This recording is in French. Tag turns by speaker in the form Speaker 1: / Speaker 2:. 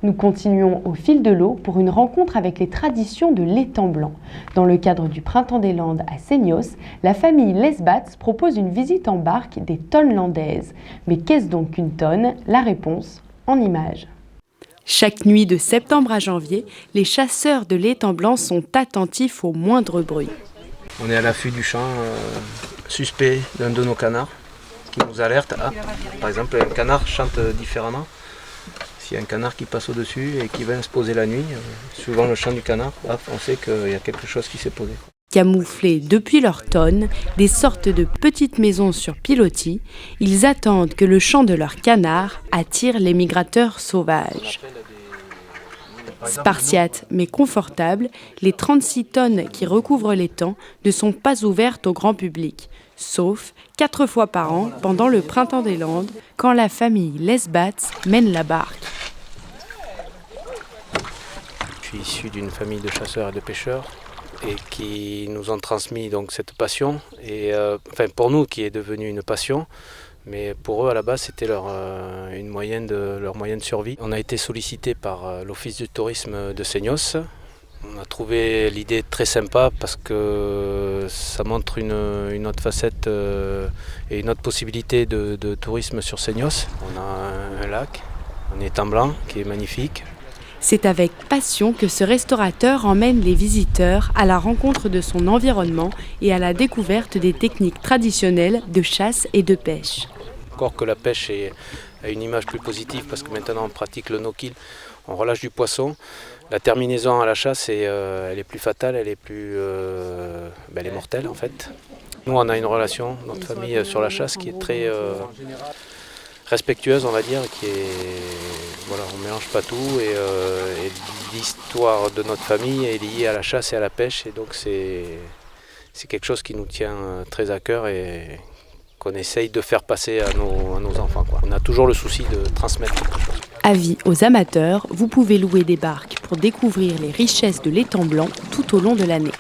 Speaker 1: Nous continuons au fil de l'eau pour une rencontre avec les traditions de l'étang blanc. Dans le cadre du Printemps des Landes à Seignos, la famille Lesbats propose une visite en barque des tonnes landaises. Mais qu'est-ce donc qu'une tonne? La réponse en images. Chaque nuit de septembre à janvier, les chasseurs de l'étang blanc sont attentifs au moindre bruit.
Speaker 2: On est à l'affût du chant suspect d'un de nos canards qui nous alerte. Par exemple, un canard chante différemment. S'il y a un canard qui passe au-dessus et qui vient se poser la nuit, suivant le chant du canard, on sait qu'il y a quelque chose qui s'est posé.
Speaker 1: Camouflés depuis leur tonne, des sortes de petites maisons sur pilotis, ils attendent que le chant de leur canard attire les migrateurs sauvages. Spartiates mais confortables, les 36 tonnes qui recouvrent l'étang ne sont pas ouvertes au grand public, sauf 4 fois par an pendant le Printemps des Landes, quand la famille Lesbats mène la barque.
Speaker 2: Je suis issu d'une famille de chasseurs et de pêcheurs et qui nous ont transmis donc cette passion, pour nous qui est devenue une passion. Mais pour eux, à la base, c'était leur moyen de survie. On a été sollicité par l'Office du tourisme de Seignos. On a trouvé l'idée très sympa parce que ça montre une autre facette et une autre possibilité de tourisme sur Seignos. On a un lac, un étang blanc qui est magnifique.
Speaker 1: C'est avec passion que ce restaurateur emmène les visiteurs à la rencontre de son environnement et à la découverte des techniques traditionnelles de chasse et de pêche.
Speaker 2: Encore que la pêche a une image plus positive parce que maintenant on pratique le no-kill, on relâche du poisson. La terminaison à la chasse, elle est plus fatale, elle est mortelle en fait. Nous on a une relation, notre famille sur la chasse qui est très respectueuse, on va dire, on ne mélange pas tout et l'histoire de notre famille est liée à la chasse et à la pêche et donc c'est quelque chose qui nous tient très à cœur et qu'on essaye de faire passer à nos enfants. On a toujours le souci de transmettre quelque chose.
Speaker 1: Avis aux amateurs, vous pouvez louer des barques pour découvrir les richesses de l'étang blanc tout au long de l'année.